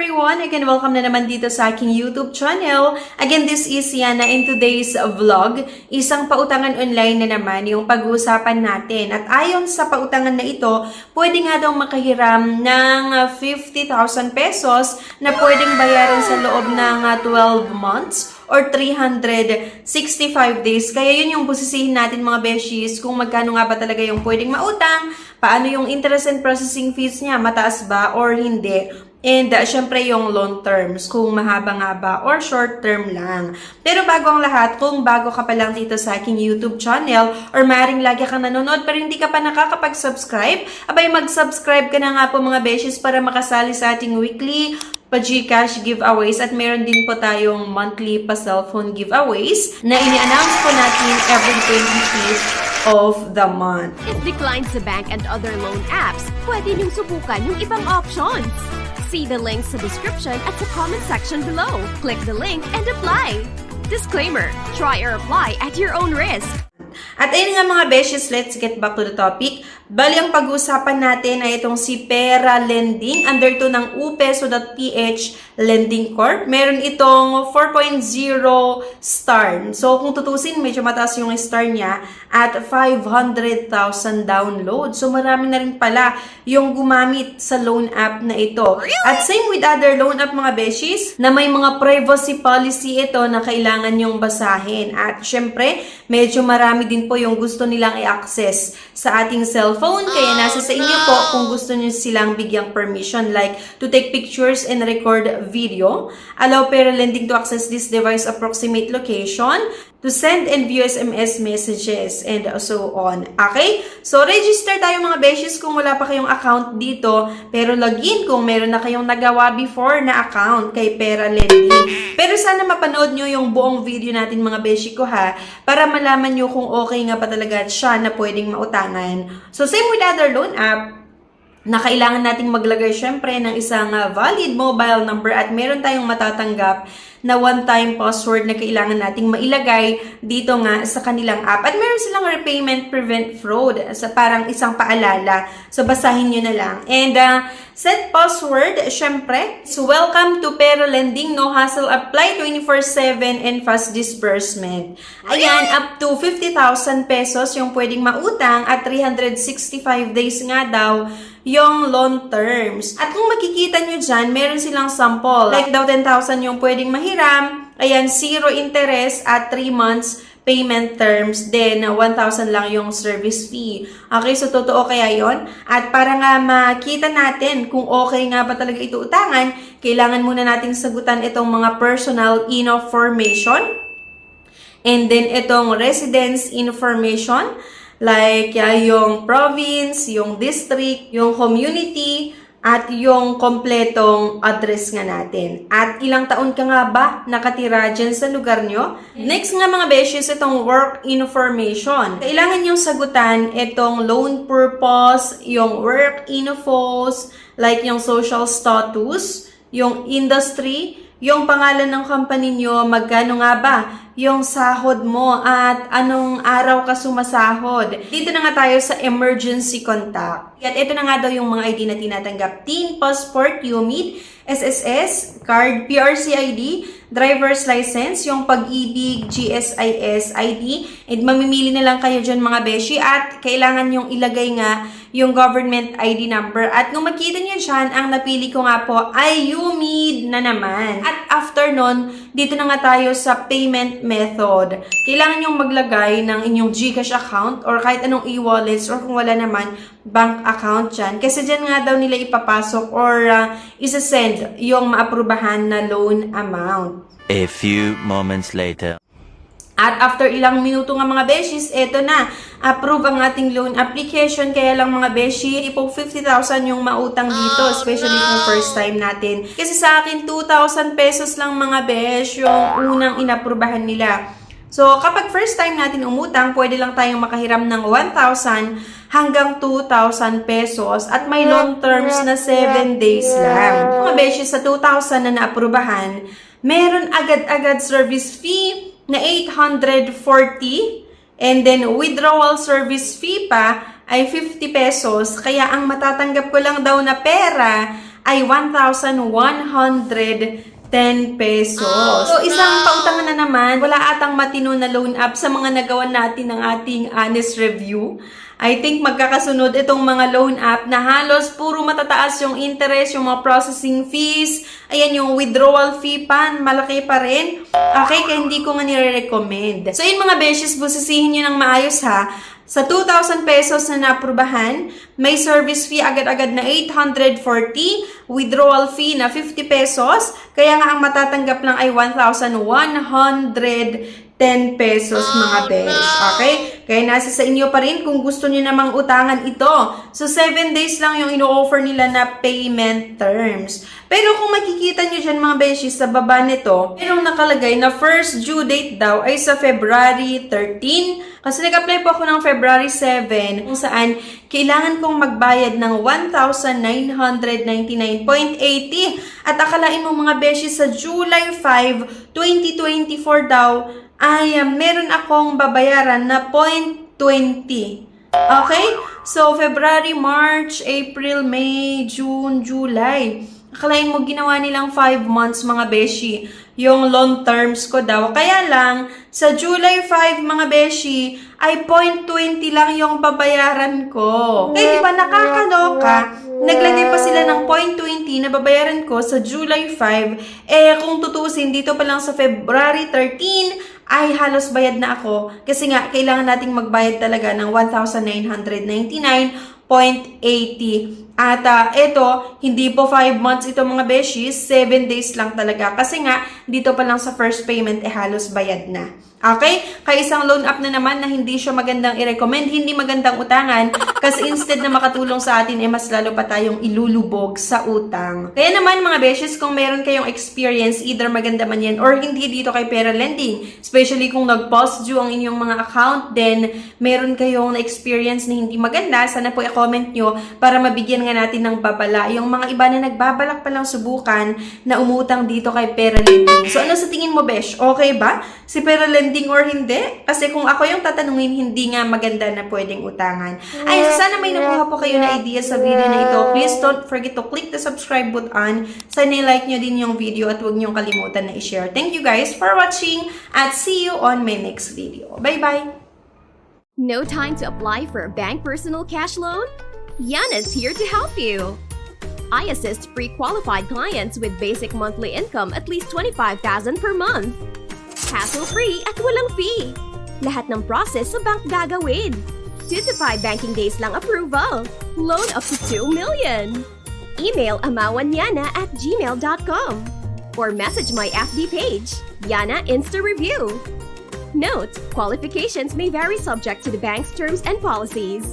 everyone! Again, welcome na naman dito sa aking YouTube channel. Again, this is Yana. In today's vlog, isang pautangan online na naman yung pag-uusapan natin. At ayon sa pautangan na ito, pwede nga daw makahiram ng 50,000 pesos na pwedeng bayaran sa loob ng 12 months or 365 days. Kaya yun yung busisihin natin mga beshies kung magkano nga ba talaga yung pwedeng mautang, paano yung interest and processing fees niya, mataas ba or hindi. And syempre yung long terms, kung mahaba nga ba or short term lang. Pero bago ang lahat, kung bago ka pa lang dito sa aking YouTube channel or maaaring lagi kang nanonood pero hindi ka pa nakakapag-subscribe, abay mag-subscribe ka na nga po mga beshies para makasali sa ating weekly pa-Gcash giveaways at meron din po tayong monthly pa-cellphone giveaways na ini-announce po natin every 25th of the month. If declined sa bank and other loan apps, pwede niyong subukan yung ibang options. See the links sa description at sa comment section below. Click the link and apply. Disclaimer, try or apply at your own risk. At ayun nga mga beshes, let's get back to the topic. Bali, ang pag-uusapan natin ay itong si Pera Lending under to ng upeso.ph Lending Corp. Meron itong 4.0 star. So, kung tutusin, medyo mataas yung star niya at 500,000 download. So, marami na rin pala yung gumamit sa loan app na ito. At same with other loan app mga beshes na may mga privacy policy ito na kailangan yung basahin. At syempre, medyo marami din po yung gusto nilang i-access sa ating cellphone. Kaya nasa sa inyo po kung gusto niyo silang bigyang permission like to take pictures and record video. Allow Pera Lending to access this device approximate location, to send and view SMS messages, and so on. Okay? So, register tayo mga beshes kung wala pa kayong account dito, pero login kung meron na kayong nagawa before na account kay Pera Lending. Pero sana mapanood nyo yung buong video natin mga beshi ko ha, para malaman nyo kung okay nga pa talaga siya na pwedeng mautangan. So, same with other loan app, na kailangan nating maglagay syempre ng isang valid mobile number at meron tayong matatanggap na one-time password na kailangan nating mailagay dito nga sa kanilang app. At meron silang repayment prevent fraud sa parang isang paalala. So, basahin nyo na lang. And set password, syempre. So, welcome to Pera Lending. No hassle apply 24/7 and fast disbursement. Ayan, up to 50,000 pesos yung pwedeng mautang at 365 days nga daw yung long terms. At kung makikita nyo dyan, meron silang sample. Like daw 10,000 yung pwedeng mahiram. Ayan, 0 interest at 3 months payment terms. Then, 1,000 lang yung service fee. Okay, so totoo kaya yon? At para nga makita natin kung okay nga ba talaga ito utangan, kailangan muna nating sagutan itong mga personal information. And then, itong residence information. Like yung province, yung district, yung community, at yung kompletong address nga natin. At ilang taon ka nga ba nakatira dyan sa lugar nyo? Next nga mga beshes, itong work information. Kailangan yung sagutan itong loan purpose, yung work infos, like yung social status, yung industry, yung pangalan ng company nyo, magkano nga ba yung sahod mo at anong araw ka sumasahod. Dito na nga tayo sa emergency contact. At ito na nga daw yung mga ID na tinatanggap. TIN, passport, UMID, SSS, card, PRC ID, driver's license, yung pag-ibig, GSIS ID. And mamimili na lang kayo dyan mga beshi at kailangan yung ilagay nga yung government ID number. At kung makita nyo dyan, ang napili ko nga po ay UMID na naman. At after nun, dito na nga tayo sa payment method. Kailangan nyong maglagay ng inyong Gcash account or kahit anong e-wallets or kung wala naman, bank account dyan. Kasi dyan nga daw nila ipapasok or isa-send yung maaprubahan na loan amount. A few moments later. At after ilang minuto nga mga beshies, eto na, approve ang ating loan application. Kaya lang mga beshi, ipong 50,000 yung mautang dito, especially kung first time natin. Kasi sa akin, 2,000 pesos lang mga besh yung unang inaprubahan nila. So, kapag first time natin umutang, pwede lang tayong makahiram ng 1,000 hanggang 2,000 pesos at may long terms na 7 days lang. Mga beshi, sa 2,000 na naaprubahan, meron agad-agad service fee na 840 and then withdrawal service fee pa ay 50 pesos. Kaya ang matatanggap ko lang daw na pera ay 1,110 pesos. So, isang pautangan na naman, wala atang matino na loan app sa mga nagawa natin ng ating honest review. I think magkakasunod itong mga loan app na halos puro matataas yung interest, yung mga processing fees. Ayan, yung withdrawal fee pa, malaki pa rin. Okay, kaya hindi ko nga nire-recommend. So, yun mga beshes, busisihin nyo ng maayos ha. Sa 2,000 pesos na naaprubahan, may service fee agad-agad na 840, withdrawal fee na 50 pesos, kaya nga ang matatanggap lang ay 1,110 pesos mga besh. Okay? Kaya nasa sa inyo pa rin kung gusto niyo namang utangan ito. So, 7 days lang yung ino-offer nila na payment terms. Pero kung makikita nyo dyan mga beshes sa baba nito, merong nakalagay na first due date daw ay sa February 13. Kasi nag-apply po ako ng February 7 kung saan kailangan kong magbayad ng 1,999.80. At akalain mo mga beshes sa July 5, 2024 daw ay meron akong babayaran na 0.20. Okay? So, February, March, April, May, June, July. Akalain mo, ginawa nilang 5 months mga beshi. Yung loan terms ko daw. Kaya lang, sa July 5 mga beshi, ay 0.20 lang yung babayaran ko. Kaya di ba nakakaloka? Naglagay pa sila ng 0.20 na babayaran ko sa July 5. Eh, kung tutuusin, dito pa lang sa February 13, ay halos bayad na ako. Kasi nga, kailangan nating magbayad talaga ng 1,999.80. At ito, hindi po 5 months ito mga beshies, 7 days lang talaga. Kasi nga, dito pa lang sa first payment, halos bayad na. Okay? Kaya isang loan app na naman na hindi siya magandang i-recommend, hindi magandang utangan, kasi instead na makatulong sa atin, mas lalo pa tayong ilulubog sa utang. Kaya naman mga beshes, kung meron kayong experience, either maganda man yan or hindi dito kay Pera Lending, especially kung nag-pause due ang inyong mga account, then meron kayong na-experience na hindi maganda, sana po i-comment nyo para mabigyan nga natin ng babala. Yung mga iba na nagbabalak palang subukan na umutang dito kay Pera Lending. So ano sa tingin mo, besh? Okay ba? Si Pera Lending or hindi? Kasi kung ako yung tatanungin, hindi nga maganda na pwedeng utangan. Ay, sana may nakuha po kayo na idea sa video na ito. Please don't forget to click the subscribe button. Sana i-like nyo din yung video at huwag nyo kalimutan na i-share. Thank you guys for watching at see you on my next video. Bye-bye! No time to apply for a bank personal cash loan? Yana's here to help you. I assist pre-qualified clients with basic monthly income at least 25,000 per month. Hassle-free at walang fee. Lahat ng process sa bank gagawin. 2 to 5 banking days lang approval. Loan up to 2 million. Email amawanyana@gmail.com or message my FB page, Yana Insta Review. Note, qualifications may vary subject to the bank's terms and policies.